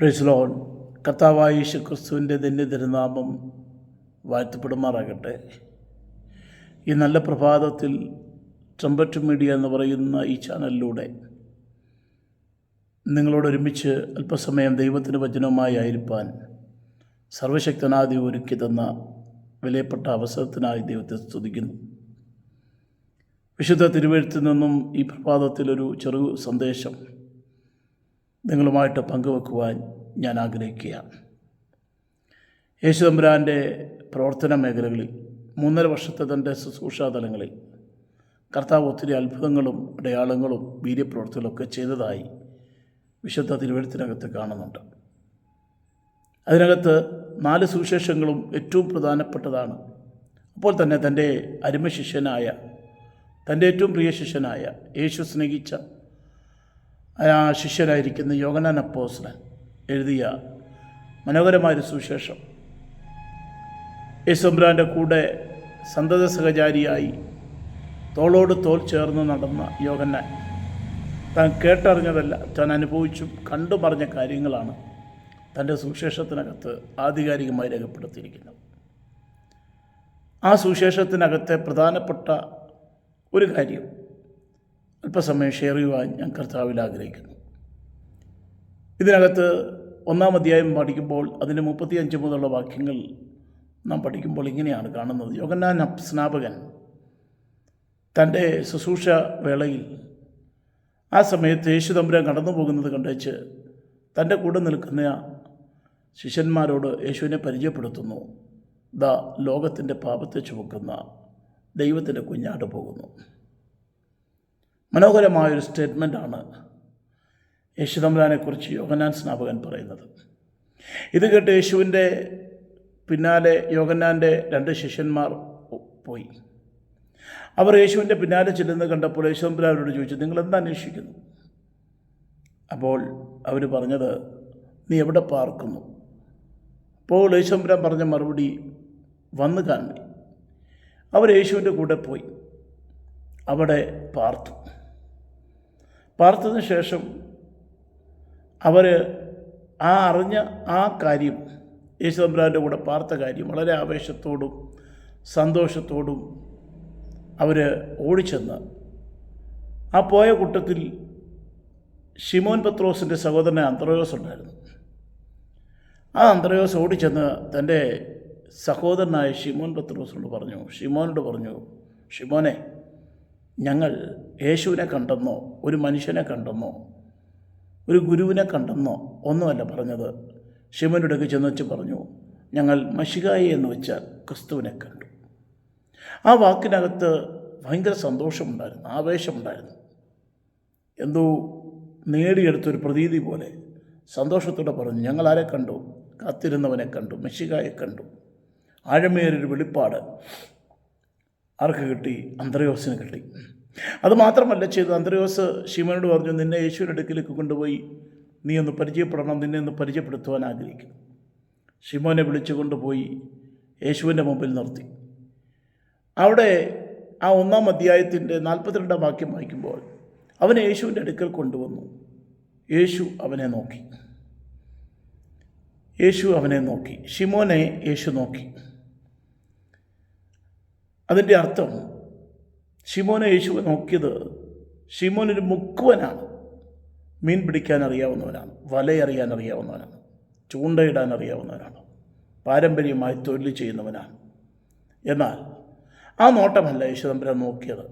Praise Lord. കർത്താവായ യേശു ക്രിസ്തുവിൻ്റെ തിരുനാമം വാഴ്ത്തപ്പെടുമാറാകട്ടെ. ഈ നല്ല പ്രഭാതത്തിൽ ട്രംപറ്റ് മീഡിയ എന്ന് പറയുന്ന ഈ ചാനലിലൂടെ നിങ്ങളോടൊരുമിച്ച് അല്പസമയം ദൈവത്തിൻ്റെ വചനവുമായി ആയിരിക്കാൻ സർവശക്തനാദി ഒരുക്കി തന്ന വിലപ്പെട്ട അവസരത്തിനായി ദൈവത്തെ സ്തുതിക്കുന്നു. വിശുദ്ധ തിരുവെഴുത്തിൽ നിന്നും ഈ പ്രഭാതത്തിലൊരു ചെറു സന്ദേശം നിങ്ങളുമായിട്ട് പങ്കുവെക്കുവാൻ ഞാൻ ആഗ്രഹിക്കുകയാണ്. യേശു തമ്പുരാൻ്റെ പ്രവർത്തന മേഖലകളിൽ 3.5 വർഷത്തെ തൻ്റെ ശുശ്രൂഷാതലങ്ങളിൽ കർത്താവ് ഒത്തിരി അത്ഭുതങ്ങളും അടയാളങ്ങളും വീര്യപ്രവർത്തികളൊക്കെ ചെയ്തതായി വിശുദ്ധ തിരുവെഴുത്തിനകത്ത് കാണുന്നുണ്ട്. അതിനകത്ത് 4 സുവിശേഷങ്ങളും ഏറ്റവും പ്രധാനപ്പെട്ടതാണ്. അപ്പോൾ തന്നെ തൻ്റെ അരുമ ശിഷ്യനായ, തൻ്റെ ഏറ്റവും പ്രിയ ശിഷ്യനായ, യേശു സ്നേഹിച്ച ആ ശിഷ്യനായിരിക്കുന്ന യോഹന്നാൻ അപ്പോസ്തലൻ എഴുതിയ മനോഹരമായൊരു സുവിശേഷം, യേശു തമ്പുരാൻ്റെ കൂടെ സന്തത സഹചാരിയായി തോളോട് തോൾ ചേർന്ന് നടന്ന യോഹന്നാൻ താൻ കേട്ടറിഞ്ഞതല്ല, താൻ അനുഭവിച്ചും കണ്ടുമറിഞ്ഞ കാര്യങ്ങളാണ് തൻ്റെ സുവിശേഷത്തിനകത്ത് ആധികാരികമായി രേഖപ്പെടുത്തിയിരിക്കുന്നത്. ആ സുവിശേഷത്തിനകത്തെ പ്രധാനപ്പെട്ട ഒരു കാര്യം അല്പസമയം ഷെയർ ചെയ്യുവാൻ ഞാൻ കർത്താവിൽ ആഗ്രഹിക്കുന്നു. ഇതിനകത്ത് 1-ാം അധ്യായം പഠിക്കുമ്പോൾ അതിൻ്റെ 35 മുതലുള്ള വാക്യങ്ങൾ നാം പഠിക്കുമ്പോൾ ഇങ്ങനെയാണ് കാണുന്നത്. യോഹന്നാൻ സ്നാപകൻ തൻ്റെ ശുശ്രൂഷ വേളയിൽ ആ സമയത്ത് യേശു തമ്പുരാൻ കടന്നു പോകുന്നത് കണ്ടുവച്ച് തൻ്റെ കൂടെ നിൽക്കുന്ന ശിഷ്യന്മാരോട് യേശുവിനെ പരിചയപ്പെടുത്തുന്നു. ലോകത്തിൻ്റെ പാപത്തെ ചുമക്കുന്ന ദൈവത്തിൻ്റെ കുഞ്ഞാട് പോകുന്നു. മനോഹരമായൊരു സ്റ്റേറ്റ്മെൻറ്റാണ് യേശു തമ്പുരാനെക്കുറിച്ച് യോഹന്നാൻ സ്നാപകൻ പറയുന്നത്. ഇത് കേട്ട് യേശുവിൻ്റെ പിന്നാലെ യോഹന്നാൻ്റെ 2 ശിഷ്യന്മാർ പോയി. അവർ യേശുവിൻ്റെ പിന്നാലെ ചെല്ലുന്നത് കണ്ടപ്പോൾ യേശു തമ്പുരാനോട് ചോദിച്ചു, നിങ്ങളെന്താ അന്വേഷിക്കുന്നു? അപ്പോൾ അവർ പറഞ്ഞത്, നീ എവിടെ പാർക്കുന്നു? അപ്പോൾ യേശു തമ്പുരാൻ പറഞ്ഞ മറുപടി, വന്ന് കാണി. അവർ യേശുവിൻ്റെ കൂടെ പോയി അവിടെ പാർത്തതിന് ശേഷം അവർ അറിഞ്ഞ ആ കാര്യം, യേശു തമ്പുരാൻ്റെ കൂടെ പാർത്ത കാര്യം വളരെ ആവേശത്തോടും സന്തോഷത്തോടും അവർ ഓടിച്ചെന്ന് ആ പോയ കൂട്ടത്തിൽ ശിമോൻ പത്രോസിൻ്റെ സഹോദരൻ അന്ത്രയോസ് ഉണ്ടായിരുന്നു. ആ അന്ത്രയോസ് ഓടിച്ചെന്ന് തൻ്റെ സഹോദരനായ ശിമോൻ പത്രോസിനോട് പറഞ്ഞു, ശിമോനെ, ഞങ്ങൾ യേശുവിനെ കണ്ടെന്നോ ഒരു മനുഷ്യനെ കണ്ടെന്നോ ഒരു ഗുരുവിനെ കണ്ടെന്നോ ഒന്നുമല്ല പറഞ്ഞത്. ശിമോൻ്റെ അടുക്കൽ ചെന്ന് പറഞ്ഞു, ഞങ്ങൾ മശിഹായെ എന്ന് വെച്ചാൽ ക്രിസ്തുവിനെ കണ്ടു. ആ വാക്കിനകത്ത് ഭയങ്കര സന്തോഷമുണ്ടായിരുന്നു, ആവേശമുണ്ടായിരുന്നു. എന്തോ നേടിയെടുത്തൊരു പ്രതീതി പോലെ സന്തോഷത്തോടെ പറഞ്ഞു, ഞങ്ങൾ ആരെ കണ്ടു? കാത്തിരുന്നവനെ കണ്ടു, മശിഹായെ കണ്ടു. ആഴമേറിയൊരു വെളിപ്പാട് ആർക്ക് കിട്ടി? അന്ത്രയോസിന് കിട്ടി. അതുമാത്രമല്ല ചെയ്തത്, അന്ത്രയോസ് ശിമോനോട് പറഞ്ഞു, നിന്നെ യേശുവിൻ്റെ അടുക്കിലേക്ക് കൊണ്ടുപോയി നീ ഒന്ന് പരിചയപ്പെടണം, നിന്നെ ഒന്ന് പരിചയപ്പെടുത്തുവാൻ ആഗ്രഹിക്കുന്നു. ശിമോനെ വിളിച്ചു കൊണ്ടുപോയി യേശുവിൻ്റെ മുമ്പിൽ നിർത്തി. അവിടെ ആ 1-ാം അധ്യായത്തിൻ്റെ 42-ാം വാക്യം വായിക്കുമ്പോൾ അവനെ യേശുവിൻ്റെ അടുക്കൽ കൊണ്ടുവന്നു. യേശു അവനെ നോക്കി. ശിമോനെ യേശു നോക്കി. അതിൻ്റെ അർത്ഥം, ശിമോനെ യേശുവെ നോക്കിയത്, ശിമോനൊരു മുക്കുവനാണ്. മീൻ പിടിക്കാൻ അറിയാവുന്നവനാണ്, വലയറിയാൻ അറിയാവുന്നവനാണ്, ചൂണ്ടയിടാൻ അറിയാവുന്നവനാണ്, പാരമ്പര്യമായി തൊഴിൽ ചെയ്യുന്നവനാണ്. എന്നാൽ ആ നോട്ടമല്ല യേശു തമ്പുരാൻ നോക്കിയത്.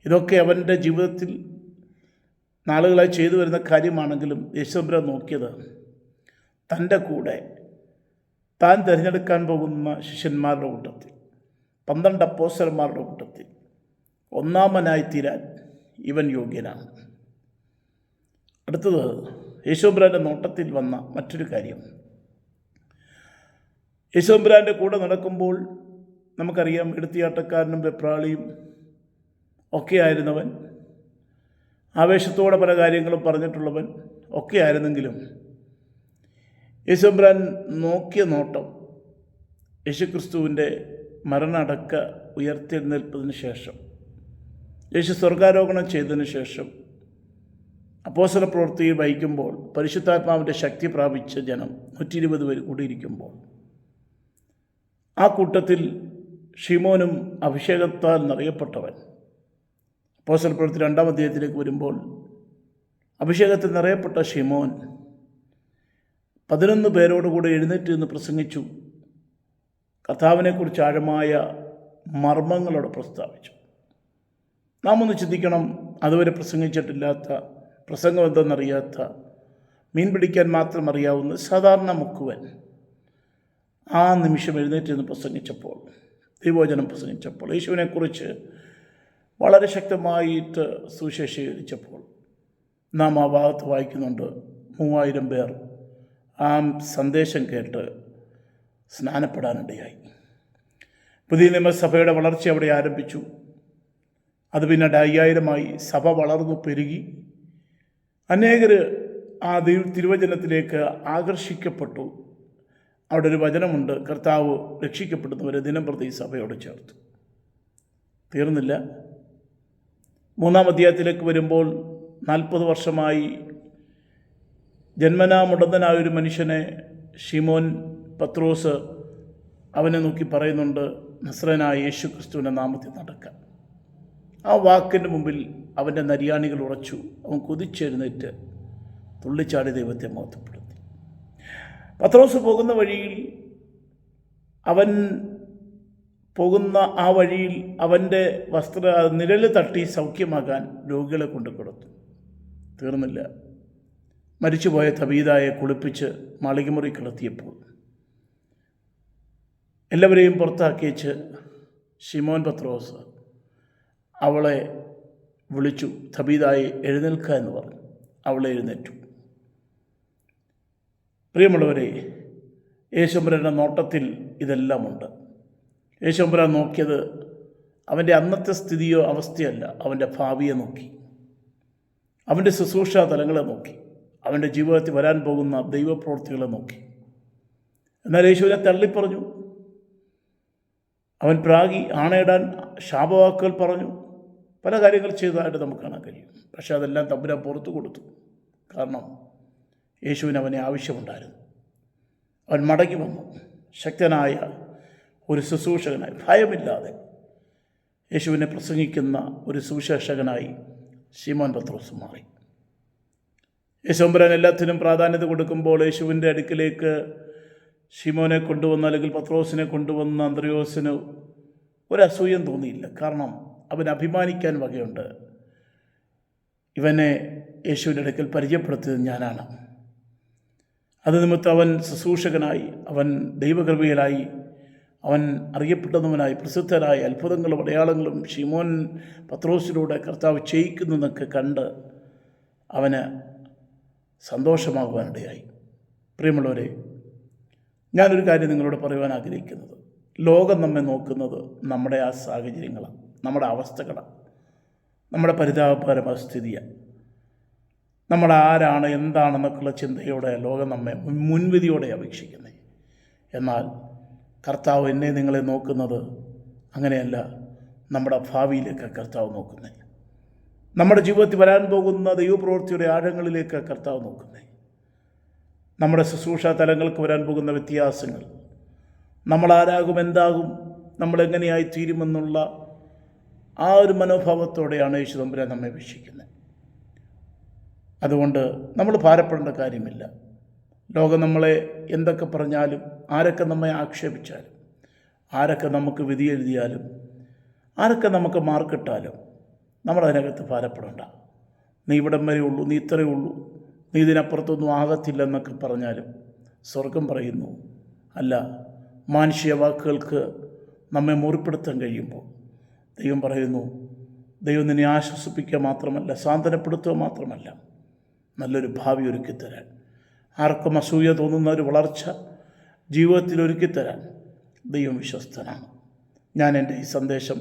ഇതൊക്കെ അവൻ്റെ ജീവിതത്തിൽ നാളുകളായി ചെയ്തു വരുന്ന കാര്യമാണെങ്കിലും യേശു തമ്പുരാൻ നോക്കിയത് തൻ്റെ കൂടെ താൻ തിരഞ്ഞെടുക്കാൻ പോകുന്ന ശിഷ്യന്മാരുടെ കൂട്ടത്തിൽ, 12 അപ്പോസ്തലന്മാരുടെ കൂട്ടത്തിൽ 1-ാമനായി തീരാൻ ഇവൻ യോഗ്യനാണ്. അടുത്തത് യേശു തമ്പുരാൻ്റെ നോട്ടത്തിൽ വന്ന മറ്റൊരു കാര്യം, യേശു തമ്പുരാൻ്റെ കൂടെ നടക്കുമ്പോൾ നമുക്കറിയാം, എടുത്തിയാട്ടക്കാരനും വെപ്രാളിയും ഒക്കെ ആയിരുന്നവൻ, ആവേശത്തോടെ പല കാര്യങ്ങളും പറഞ്ഞിട്ടുള്ളവൻ ഒക്കെ ആയിരുന്നെങ്കിലും യേശു തമ്പുരാൻ നോക്കിയ നോട്ടം യേശുക്രിസ്തുവിൻ്റെ മരണടക്ക ഉയർത്തെഴുന്നേൽപ്പതിന് ശേഷം, യേശു സ്വർഗാരോഹണം ചെയ്തതിന് ശേഷം അപ്പോസ്തല പ്രവൃത്തിയിൽ വഹിക്കുമ്പോൾ പരിശുദ്ധാത്മാവിൻ്റെ ശക്തി പ്രാപിച്ച ജനം 120 പേര് കൂടിയിരിക്കുമ്പോൾ ആ കൂട്ടത്തിൽ ശിമോനും അഭിഷേകത്താൽ നിറയപ്പെട്ടവൻ. അപ്പോസ്തല പ്രവൃത്തി 2-ാം അധ്യായത്തിലേക്ക് വരുമ്പോൾ അഭിഷേകത്തിൽ നിറയപ്പെട്ട ശിമോൻ 11 പേരോടുകൂടെ എഴുന്നേറ്റ് നിന്ന് പ്രസംഗിച്ചു. കർത്താവിനെക്കുറിച്ച് ആഴമായ മർമ്മങ്ങളോട് പ്രസ്താവിച്ചു. നാം ഒന്ന് ചിന്തിക്കണം, അതുവരെ പ്രസംഗിച്ചിട്ടില്ലാത്ത, പ്രസംഗം എന്തെന്നറിയാത്ത, മീൻ പിടിക്കാൻ മാത്രം അറിയാവുന്ന സാധാരണ മുക്കുവൻ ആ നിമിഷം എഴുന്നേറ്റ് നിന്ന് പ്രസംഗിച്ചപ്പോൾ, ദൈവവചനം പ്രസംഗിച്ചപ്പോൾ, യേശുവിനെക്കുറിച്ച് വളരെ ശക്തമായിട്ട് സുവിശേഷീകരിച്ചപ്പോൾ നാം ആ ഭാഗത്ത് വായിക്കുന്നുണ്ട്. 3000 പേർ ആ സന്ദേശം കേട്ട് സ്നാനപ്പെടാനിടയായി. പുതിയ നിയമസഭയുടെ വളർച്ച അവിടെ ആരംഭിച്ചു. അത് പിന്നീട് 5000-ആയി. സഭ വളർന്നു പെരുകി. അനേകർ ആ തിരുവചനത്തിലേക്ക് ആകർഷിക്കപ്പെട്ടു. അവിടെ ഒരു വചനമുണ്ട്, കർത്താവ് രക്ഷിക്കപ്പെടുന്നവരെ ദിനംപ്രതി സഭയോട് ചേർത്തു. തീർന്നില്ല. 3-ാം അധ്യായത്തിലേക്ക് വരുമ്പോൾ 40 വർഷമായി ജന്മനാ മുടന്തനായൊരു മനുഷ്യനെ ശിമോൻ പത്രോസ് അവനെ നോക്കി പറയുന്നുണ്ട്, നസ്രയനായ യേശു ക്രിസ്തുവിൻ്റെ നാമത്തിൽ നടക്കാൻ. ആ വാക്കിൻ്റെ മുമ്പിൽ അവൻ്റെ നരിയാണികൾ ഉറച്ചു. അവൻ കുതിച്ചെഴുന്നേറ്റ് തുള്ളിച്ചാടി ദൈവത്തെ മഹത്വപ്പെടുത്തി. പത്രോസ് പോകുന്ന വഴിയിൽ, അവൻ പോകുന്ന ആ വഴിയിൽ അവൻ്റെ നിഴല് തട്ടി സൗഖ്യമാകാൻ രോഗികളെ കൊണ്ടു കൊടുത്തു. തീർന്നില്ല. മരിച്ചുപോയ തബീതായെ കുളിപ്പിച്ച് മാളികമുറി കിടത്തിയപ്പോൾ എല്ലാവരെയും പുറത്താക്കിയേച്ച് ശിമോൻ പത്രോസ് അവളെ വിളിച്ചു. തബീതായെ എഴുന്നേൽക്കുക എന്ന് പറഞ്ഞു. അവളെ എഴുന്നേറ്റു. പ്രിയമുള്ളവരെ, യേശുമ്പുരാൻ്റെ നോട്ടത്തിൽ ഇതെല്ലാമുണ്ട്. യേശുമ്പുരാൻ നോക്കിയത് അവൻ്റെ അന്നത്തെ സ്ഥിതിയോ അവസ്ഥയല്ല, അവൻ്റെ ഭാവിയെ നോക്കി, അവൻ്റെ ശുശ്രൂഷാ തലങ്ങളെ നോക്കി, അവൻ്റെ ജീവിതത്തിൽ വരാൻ പോകുന്ന ദൈവപ്രവൃത്തികളെ നോക്കി. എന്നാൽ യേശുവിനെ തള്ളിപ്പറഞ്ഞു. അവൻ പ്രാഗി, ആണയിടാൻ ശാപവാക്കുകൾ പറഞ്ഞു, പല കാര്യങ്ങൾ ചെയ്തതായിട്ട് നമുക്ക് കാണാൻ കഴിയും. പക്ഷേ അതെല്ലാം തമ്പുരാൻ പുറത്തു കൊടുത്തു. കാരണം യേശുവിന് അവനെ ആവശ്യമുണ്ടായിരുന്നു. അവൻ മടങ്ങി വന്നു. ശക്തനായ ഒരു ശുശ്രൂഷകനായി, ഭയമില്ലാതെ യേശുവിനെ പ്രസംഗിക്കുന്ന ഒരു സുവിശേഷകനായി ശിമോൻ പത്രോസ് മാറി. യേശുമ്പുരാൻ എല്ലാത്തിനും പ്രാധാന്യത കൊടുക്കുമ്പോൾ യേശുവിൻ്റെ അടുക്കിലേക്ക് ശിമോനെ കൊണ്ടുവന്ന, അല്ലെങ്കിൽ പത്രോസിനെ കൊണ്ടുവന്ന അന്ത്രയോസിന് ഒരസൂയം തോന്നിയില്ല. കാരണം അവൻ അഭിമാനിക്കാൻ വകയുണ്ട്. ഇവനെ യേശുവിൻ്റെ അടുക്കൽ പരിചയപ്പെടുത്തിയത് ഞാനാണ്. അത് നിമിത്തം അവൻ ശുശ്രൂഷകനായി, അവൻ ദൈവകൃപയിലായി, അവൻ അറിയപ്പെടുന്നവനായി, പ്രസിദ്ധരായ അത്ഭുതങ്ങളും അടയാളങ്ങളും ശിമോൻ പത്രോസിലൂടെ കർത്താവ് ചെയ്യിക്കുന്നതൊക്കെ കണ്ട് അവന് സന്തോഷമാകുവാനിടയായി. പ്രിയമുള്ളവരെ, ഞാനൊരു കാര്യം നിങ്ങളോട് പറയുവാൻ ആഗ്രഹിക്കുന്നത്, ലോകം നമ്മെ നോക്കുന്നത് നമ്മുടെ ആ സാഹചര്യങ്ങളാണ്, നമ്മുടെ അവസ്ഥകളാണ്, നമ്മുടെ പരിതാപകരമായ സ്ഥിതിയാണ്. നമ്മൾ ആരാണ്, എന്താണെന്നൊക്കെയുള്ള ചിന്തയോടെ ലോകം നമ്മെ മുൻവിധിയോടെ അപേക്ഷിക്കുന്നത്. എന്നാൽ കർത്താവ് എന്നെ നിങ്ങളെ നോക്കുന്നത് അങ്ങനെയല്ല. നമ്മുടെ ഭാവിയിലേക്ക് കർത്താവ് നോക്കുന്നത്, നമ്മുടെ ജീവിതത്തിൽ വരാൻ പോകുന്ന ദൈവപ്രവൃത്തിയുടെ ആഴങ്ങളിലേക്ക് കർത്താവ് നോക്കുന്നത്, നമ്മുടെ ശുശ്രൂഷാ തലങ്ങൾക്ക് വരാൻ പോകുന്ന വ്യത്യാസങ്ങൾ, നമ്മളാരാകും, എന്താകും, നമ്മളെങ്ങനെയായി തീരുമെന്നുള്ള ആ ഒരു മനോഭാവത്തോടെയാണ് യേശു തമ്പുരാൻ നമ്മെ വീക്ഷിക്കുന്നത്. അതുകൊണ്ട് നമ്മൾ ഭാരപ്പെടേണ്ട കാര്യമില്ല. ലോകം നമ്മളെ എന്തൊക്കെ പറഞ്ഞാലും, ആരൊക്കെ നമ്മെ ആക്ഷേപിച്ചാലും, ആരൊക്കെ നമുക്ക് വിധി എഴുതിയാലും, ആരൊക്കെ നമുക്ക് മാർക്കിട്ടാലും നമ്മളതിനകത്ത് ഭാരപ്പെടേണ്ട. നീ ഇവിടം വരെ ഉള്ളൂ, നീ ഇത്രയേ ഉള്ളൂ, നീ ഇതിനപ്പുറത്തൊന്നും ആകത്തില്ലെന്നൊക്കെ പറഞ്ഞാലും സ്വർഗം പറയുന്നു അല്ല. മാനുഷിക വാക്കുകൾക്ക് നമ്മെ മുറിപ്പെടുത്താൻ കഴിയുമ്പോൾ ദൈവം പറയുന്നു, ദൈവം നിന്നെ ആശ്വസിപ്പിക്കുക മാത്രമല്ല, സാന്ത്വനപ്പെടുത്തുക മാത്രമല്ല, നല്ലൊരു ഭാവി ഒരുക്കിത്തരാൻ, ആർക്കും അസൂയ തോന്നുന്ന ഒരു വളർച്ച ജീവിതത്തിൽ ഒരുക്കിത്തരാൻ ദൈവം വിശ്വസ്തനാണ്. ഞാൻ എൻ്റെ ഈ സന്ദേശം,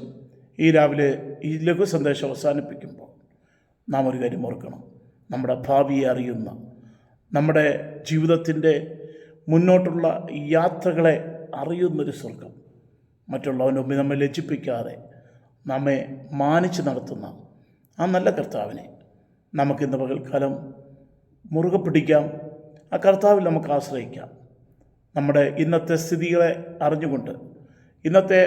ഈ രാവിലെ ഈ ലഘു സന്ദേശം അവസാനിപ്പിക്കുമ്പോൾ നാം ഒരു കാര്യം ഓർക്കണം. നമ്മുടെ ഭാവിയെ അറിയുന്ന, നമ്മുടെ ജീവിതത്തിൻ്റെ മുന്നോട്ടുള്ള യാത്രകളെ അറിയുന്നൊരു സ്വർഗം, മറ്റുള്ളവൻ്റെ മുമ്പിൽ നമ്മെ ലജ്ജിപ്പിക്കാതെ നമ്മെ മാനിച്ച് നടത്തുന്ന ആ നല്ല കർത്താവിനെ നമുക്കിന്ന് പകൽക്കാലം മുറുകെ പിടിക്കാം. ആ കർത്താവിൽ നമുക്ക് ആശ്രയിക്കാം. നമ്മുടെ ഇന്നത്തെ സ്ഥിതികളെ അറിഞ്ഞുകൊണ്ട്, ഇന്നത്തെ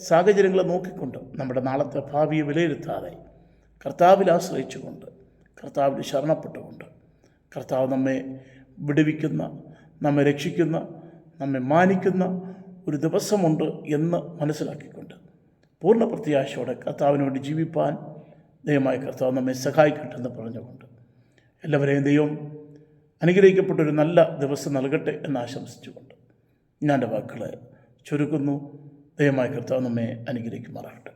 സാഹചര്യങ്ങളെ നോക്കിക്കൊണ്ട്, നമ്മുടെ നാളത്തെ ഭാവിയെ വിലയിരുത്താതെ കർത്താവിൽ ആശ്രയിച്ചുകൊണ്ട്, കർത്താവിൽ ശരണപ്പെട്ടുകൊണ്ട്, കർത്താവ് നമ്മെ വിടുവിക്കുന്ന, നമ്മെ രക്ഷിക്കുന്ന, നമ്മെ മാനിക്കുന്ന ഒരു ദിവസമുണ്ട് എന്ന് മനസ്സിലാക്കിക്കൊണ്ട് പൂർണ്ണ പ്രത്യാശയോടെ കർത്താവിന് വേണ്ടി ജീവിപ്പാൻ ദൈവമായ കർത്താവ് നമ്മെ സഹായിക്കട്ടെ എന്ന് പറഞ്ഞുകൊണ്ട് എല്ലാവരെയും ദൈവം അനുഗ്രഹിക്കപ്പെട്ടൊരു നല്ല ദിവസം നൽകട്ടെ എന്ന് ആശംസിച്ചുകൊണ്ട് ഞാൻ എൻ്റെ വാക്കുകളെ ചുരുക്കുന്നു. ദൈവമായ കർത്താവ് നമ്മെ അനുഗ്രഹിക്കുമാറാകട്ടെ.